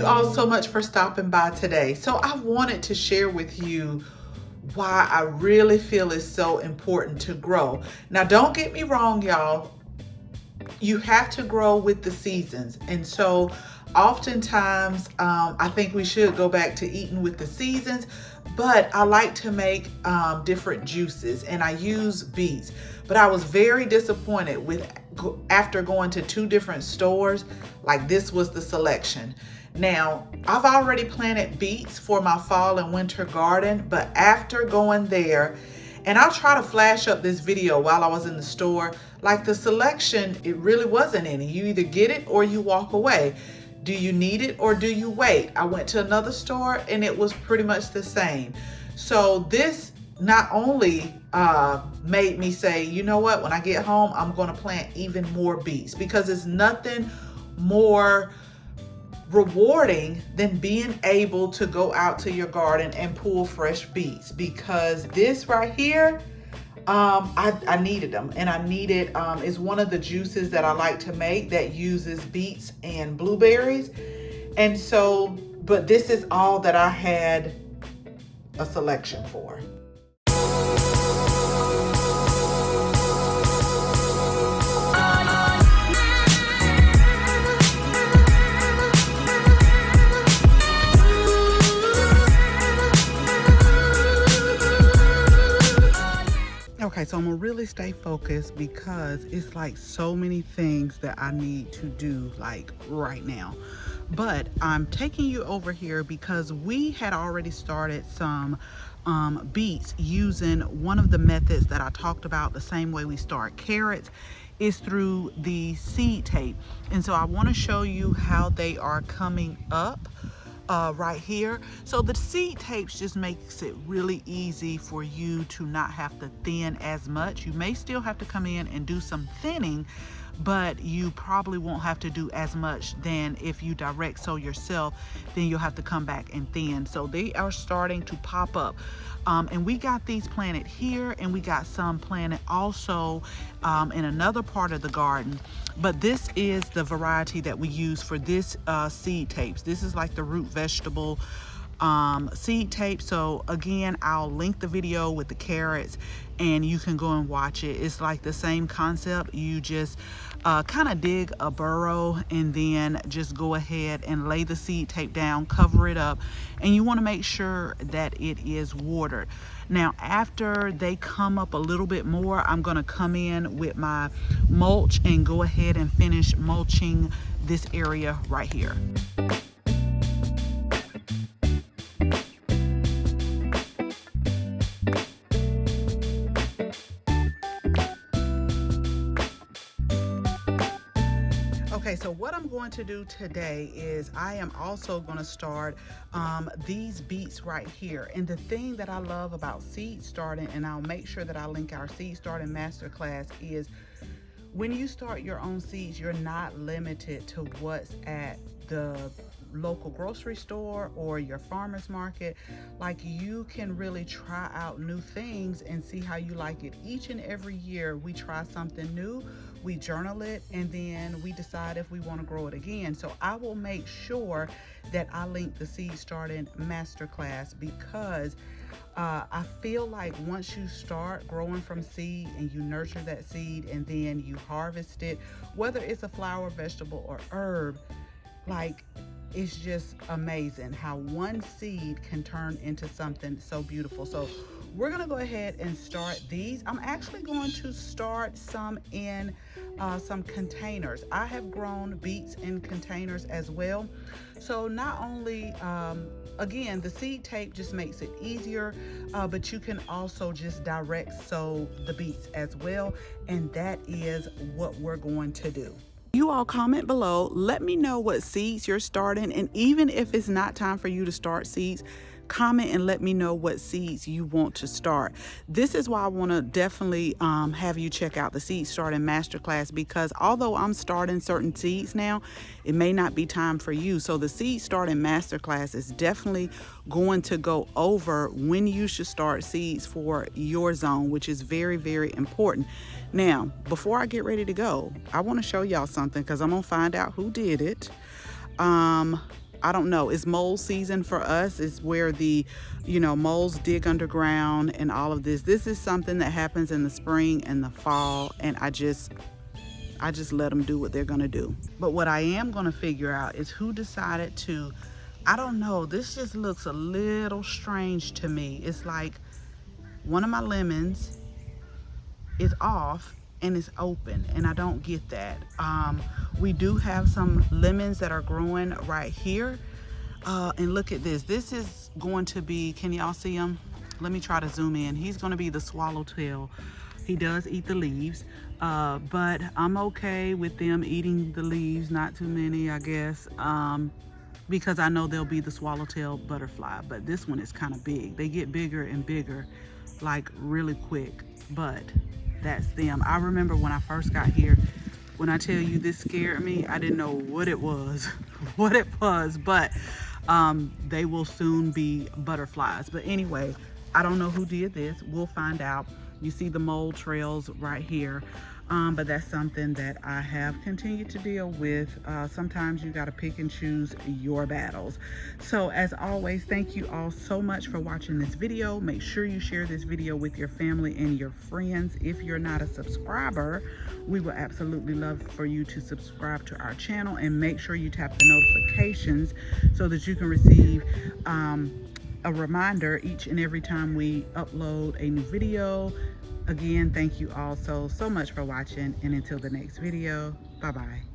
you all so much for stopping by today. So I wanted to share with you why I really feel it's so important to grow. Now, don't get me wrong, y'all. You have to grow with the seasons. And so oftentimes, I think we should go back to eating with the seasons, but I like to make different juices, and I use beets. But I was very disappointed after going to 2 different stores. Like, this was the selection. Now, I've already planted beets for my fall and winter garden, but after going there, and I'll try to flash up this video while I was in the store, like the selection, it really wasn't any. You either get it or you walk away. Do you need it or do you wait? I went to another store and it was pretty much the same. So this not only made me say, you know what, when I get home, I'm going to plant even more beets, because it's nothing more rewarding than being able to go out to your garden and pull fresh beets. Because this right here, I needed them, and I needed is one of the juices that I like to make that uses beets and blueberries. And so, but this is all that I had a selection for. Okay, so I'm gonna really stay focused because it's like so many things that I need to do like right now. But I'm taking you over here because we had already started some beets using one of the methods that I talked about. The same way we start carrots is through the seed tape. And so I want to show you how they are coming up right here. So the seed tapes just makes it really easy for you to not have to thin as much. You may still have to come in and do some thinning, but you probably won't have to do as much than if you direct sow yourself. Then you'll have to come back and thin. So they are starting to pop up. And we got these planted here, and we got some planted also in another part of the garden. But this is the variety that we use for this seed tapes. This is like the root vegetable seed tape. So again, I'll link the video with the carrots and you can go and watch it. It's like the same concept. You just kind of dig a burrow and then just go ahead and lay the seed tape down, cover it up, and you want to make sure that it is watered. Now, after they come up a little bit more, I'm going to come in with my mulch and go ahead and finish mulching this area right here. Okay, so what I'm going to do today is I am also going to start these beets right here. And the thing that I love about seed starting, and I'll make sure that I link our seed starting masterclass, is when you start your own seeds, you're not limited to what's at the local grocery store or your farmer's market. Like, you can really try out new things and see how you like it. Each and every year we try something new, we journal it, and then we decide if we want to grow it again. So I will make sure that I link the Seed Starting Masterclass, because I feel like once you start growing from seed and you nurture that seed and then you harvest it, whether it's a flower, vegetable, or herb, like, it's just amazing how one seed can turn into something so beautiful. So we're gonna go ahead and start these. I'm actually going to start some in some containers. I have grown beets in containers as well. So not only, again, the seed tape just makes it easier, but you can also just direct sow the beets as well. And that is what we're going to do. You all comment below, let me know what seeds you're starting, and even if it's not time for you to start seeds, comment and let me know what seeds you want to start. This is why I want to definitely have you check out the Seed Starting Masterclass, because although I'm starting certain seeds now, it may not be time for you. So the Seed Starting Masterclass is definitely going to go over when you should start seeds for your zone, which is very, very important. Now, before I get ready to go, I want to show y'all something, because I'm going to find out who did it. I don't know, it's mold season for us. It's where the, you know, moles dig underground and all of this. This is something that happens in the spring and the fall, and I just let them do what they're gonna do. But what I am gonna figure out is who decided to, I don't know, this just looks a little strange to me. It's like one of my lemons is off and it's open, and I don't get that. We do have some lemons that are growing right here, and look at this. This is going to be, can y'all see him? Let me try to zoom in. He's going to be the swallowtail. He does eat the leaves, but I'm okay with them eating the leaves, not too many, I guess, because I know they'll be the swallowtail butterfly. But this one is kind of big. They get bigger and bigger, like really quick, but that's them. I remember when I first got here, when I tell you this scared me, I didn't know what it was, but they will soon be butterflies. But anyway, I don't know who did this. We'll find out. You see the mold trails right here. But that's something that I have continued to deal with. Sometimes you got to pick and choose your battles. So as always, thank you all so much for watching this video. Make sure you share this video with your family and your friends. If you're not a subscriber, we would absolutely love for you to subscribe to our channel, and make sure you tap the notifications so that you can receive a reminder each and every time we upload a new video. Again, thank you all so much for watching, and until the next video, bye-bye.